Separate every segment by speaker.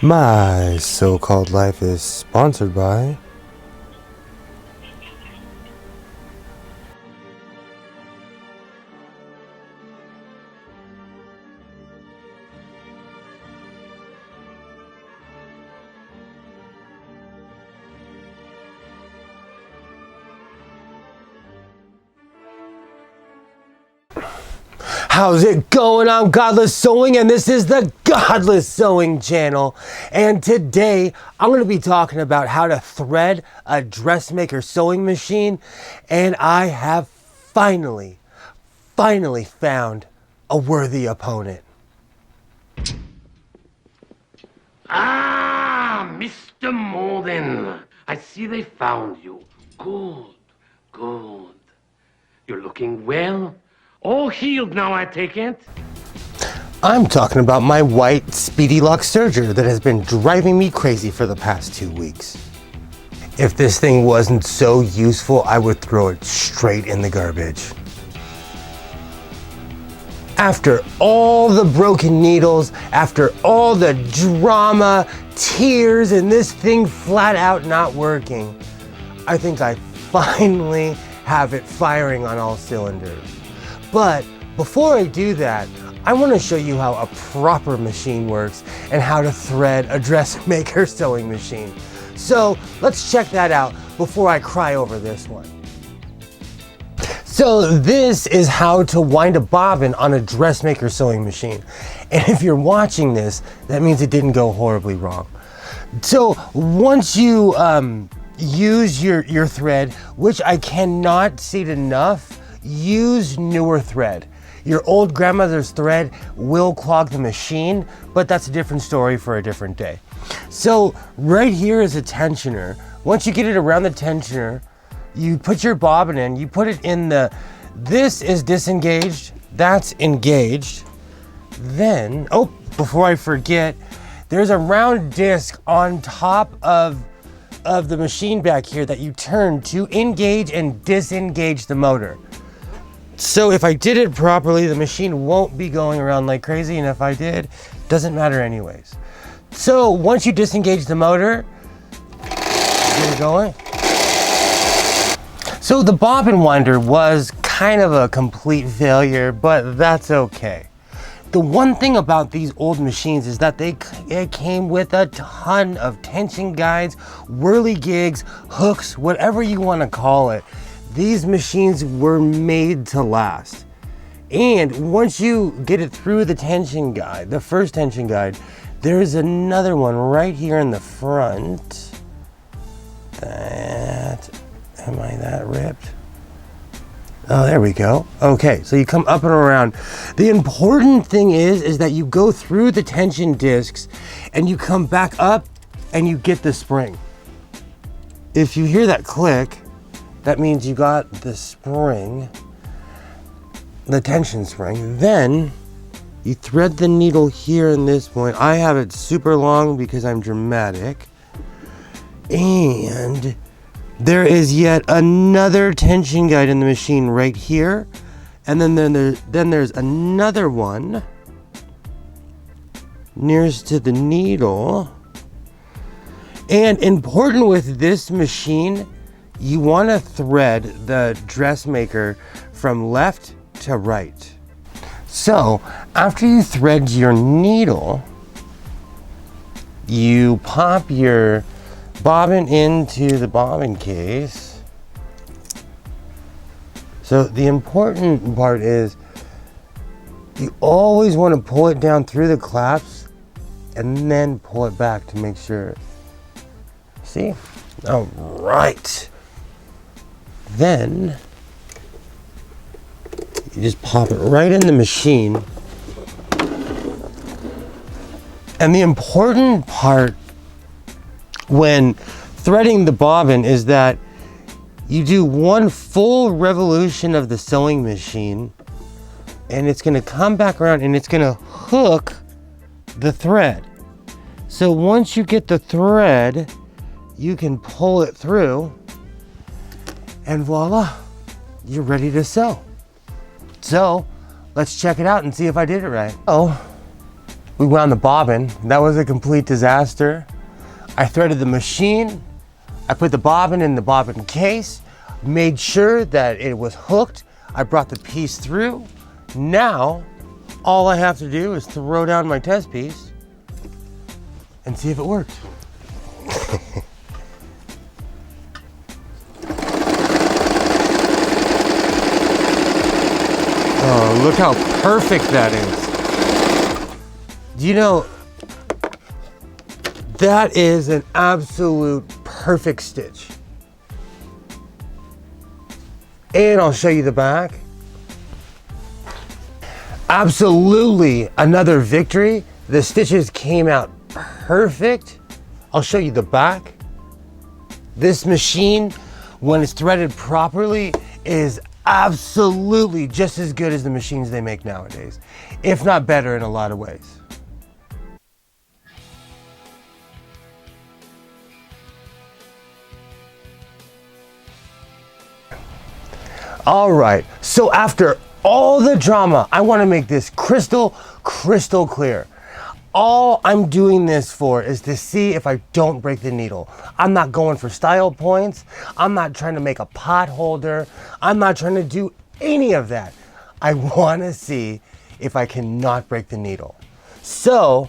Speaker 1: My so-called life is sponsored by How's it going? I'm Godless Sewing and this is the Godless Sewing channel. And today I'm going to be talking about how to thread a dressmaker sewing machine. And I have finally found a worthy opponent.
Speaker 2: Ah, Mr. Molden. I see they found you. Good. You're looking well. All healed now, I take it?
Speaker 1: I'm talking about my white Speedylock Serger that has been driving me crazy for the past 2 weeks. If this thing wasn't so useful, I would throw it straight in the garbage. After all the broken needles, after all the drama, tears, and this thing flat out not working, I think I finally have it firing on all cylinders. But before I do that, I want to show you how a proper machine works and how to thread a dressmaker sewing machine. So let's check that out before I cry over this one. So this is how to wind a bobbin on a dressmaker sewing machine. And if you're watching this, that means it didn't go horribly wrong. So once you use your thread, which I cannot state enough, use newer thread. Your old grandmother's thread will clog the machine, but that's a different story for a different day. So right here is a tensioner. Once you get it around the tensioner, you put your bobbin in, you put it in this is disengaged, that's engaged. Then, before I forget, there's a round disc on top of the machine back here that you turn to engage and disengage the motor. So if I did it properly, the machine won't be going around like crazy, and if I did, doesn't matter anyways. So once you disengage the motor, get it going. So the bobbin winder was kind of a complete failure, but that's okay. The one thing about these old machines is that it came with a ton of tension guides, whirligigs, hooks, whatever you want to call it. These machines were made to last. And once you get it through the tension guide, the first tension guide, there's another one right here in the front. Am I that ripped? Oh, there we go. Okay, so you come up and around. The important thing is that you go through the tension discs and you come back up and you get the spring. If you hear that click, that means you got the spring, the tension spring. Then you thread the needle here in this point. I have it super long because I'm dramatic. And there is yet another tension guide in the machine right here. And then there's another one nearest to the needle. And important with this machine, you want to thread the dressmaker from left to right. So after you thread your needle, you pop your bobbin into the bobbin case. So the important part is you always want to pull it down through the clasps and then pull it back to make sure. See? All right. Then you just pop it right in the machine. And the important part when threading the bobbin is that you do one full revolution of the sewing machine and it's going to come back around and it's going to hook the thread. So once you get the thread, you can pull it through and voila, you're ready to sew. So let's check it out and see if I did it right. Oh, We wound the bobbin. That was a complete disaster. I threaded the machine. I put the bobbin in the bobbin case, made sure that it was hooked. I brought the piece through. Now, all I have to do is throw down my test piece and see if it worked. Oh, look how perfect that is. You know, that is an absolute perfect stitch. And I'll show you the back. Absolutely another victory. The stitches came out perfect. I'll show you the back. This machine, when it's threaded properly, is absolutely just as good as the machines they make nowadays, if not better in a lot of ways. All right, so after all the drama, I want to make this crystal clear. All I'm doing this for is to see if I don't break the needle. I'm not going for style points. I'm not trying to make a pot holder. I'm not trying to do any of that. I want to see if I cannot break the needle. So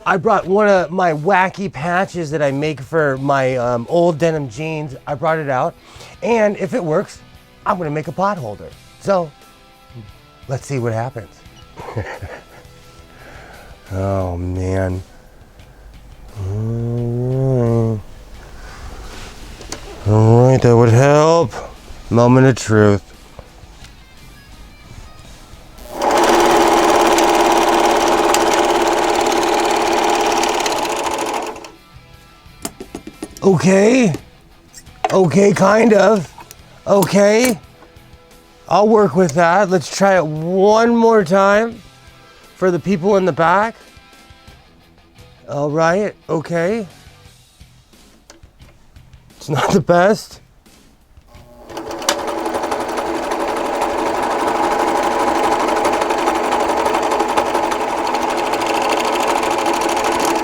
Speaker 1: I brought one of my wacky patches that I make for my old denim jeans. I brought it out, and if it works, I'm gonna make a pot holder. So let's see what happens. Oh man. All right, that would help. Moment of truth. Okay, kind of. Okay, I'll work with that. Let's try it one more time for the people in the back. All right, okay. It's not the best.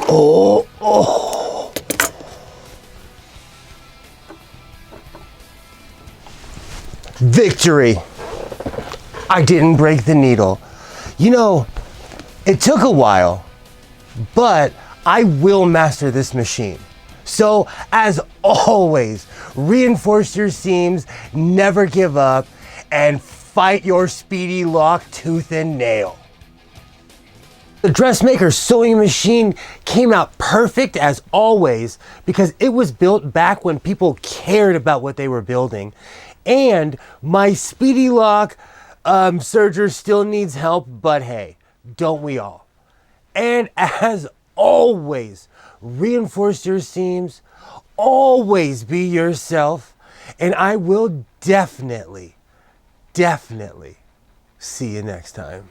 Speaker 1: Oh. Victory. I didn't break the needle. You know, it took a while, but I will master this machine. So, as always, reinforce your seams, never give up, and fight your Speedylock tooth and nail. The Dressmaker sewing machine came out perfect as always because it was built back when people cared about what they were building. And my Speedylock Serger still needs help, but hey, don't we all? And as always, reinforce your seams, always be yourself, and I will definitely see you next time.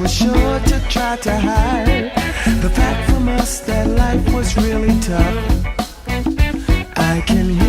Speaker 1: Sure to try to hide the fact from us that life was really tough. I can hear